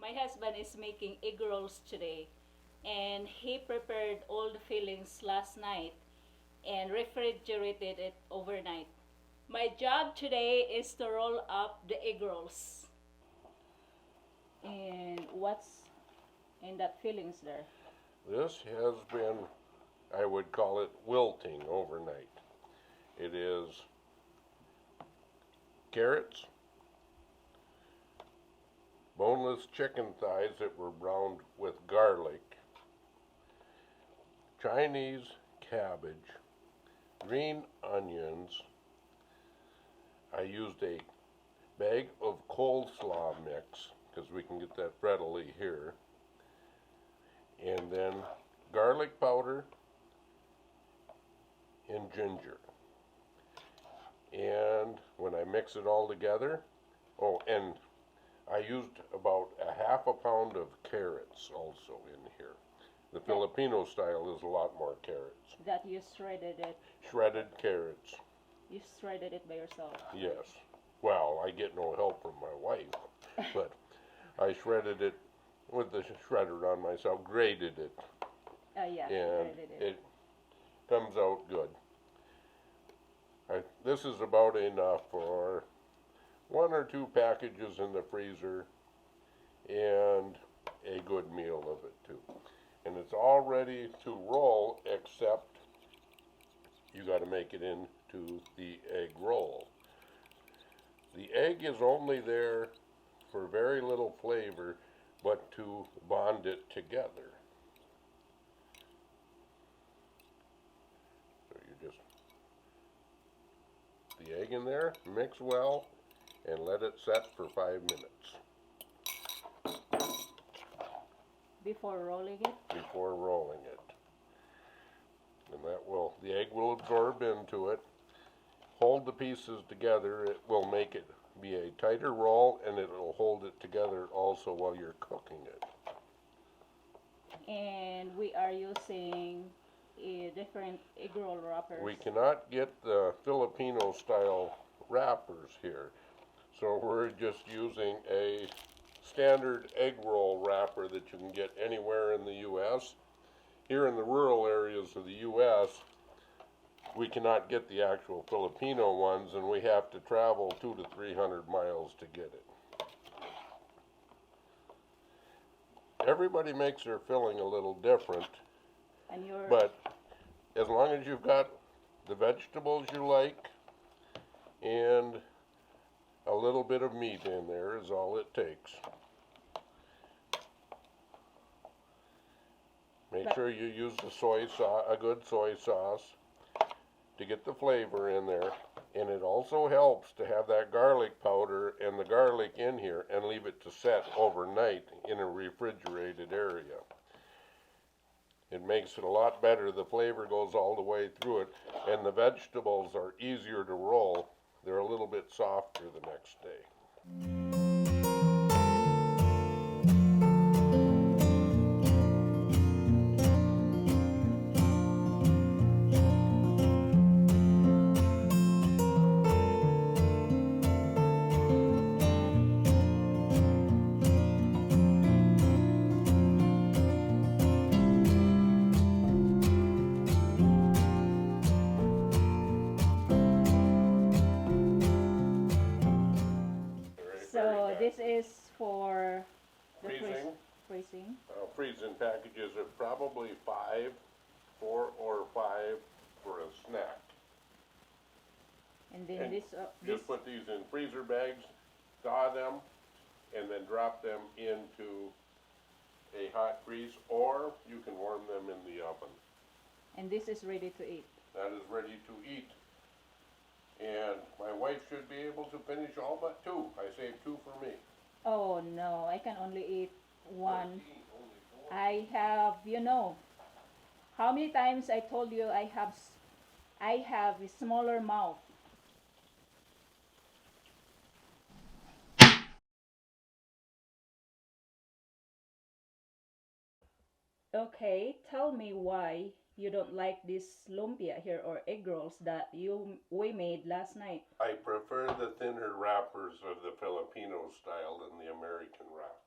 My husband is making egg rolls today, and he prepared all the fillings last night and refrigerated it overnight. My job today is to roll up the egg rolls. And what's in that fillings there? This has been, I would call it wilting overnight. It is carrots, boneless chicken thighs that were browned with garlic, Chinese cabbage, green onions. I used a bag of coleslaw mix because we can get that readily here, and then garlic powder and ginger. And when I mix it all together, oh, and I used about a half a pound of carrots also in here. The Filipino style is a lot more carrots. That you shredded it. Shredded carrots. You shredded it by yourself. Yes. Well, I get no help from my wife, but I shredded it with the shredder on myself, grated it. Yeah, and grated it comes out good. This is about enough for 1 or 2 packages in the freezer and a good meal of it too. And it's all ready to roll, except you got to make it into the egg roll. The egg is only there for very little flavor, but to bond it together. So you just the egg in there, mix well, and let it set for 5 minutes before rolling it. Before rolling it, and the egg will absorb into it, hold the pieces together. It will make it be a tighter roll, and it will hold it together also while you're cooking it. And we are using a different egg roll wrappers. We cannot get the Filipino style wrappers here, so we're just using a standard egg roll wrapper that you can get anywhere in the U.S. Here in the rural areas of the U.S., we cannot get the actual Filipino ones, and we have to travel 200 to 300 miles to get it. Everybody makes their filling a little different, but as long as you've got the vegetables you like and a little bit of meat in there is all it takes. Make sure you use the soy sauce, a good soy sauce, to get the flavor in there. And it also helps to have that garlic powder and the garlic in here and leave it to set overnight in a refrigerated area. It makes it a lot better. The flavor goes all the way through it, and the vegetables are easier to roll. They're a little bit softer the next day. So this is for the freezing. Freezing packages of probably 4 or 5 for a snack. And then just put these in freezer bags, thaw them, and then drop them into a hot grease, or you can warm them in the oven. And this is ready to eat. That is ready to eat. And my wife should be able to finish all but 2. I saved 2 for me. Oh no, I can only eat 1. I have, how many times I told you I have a smaller mouth. Okay, tell me why you don't like this lumpia here or egg rolls that we made last night. I prefer the thinner wrappers of the Filipino style than the American wrap.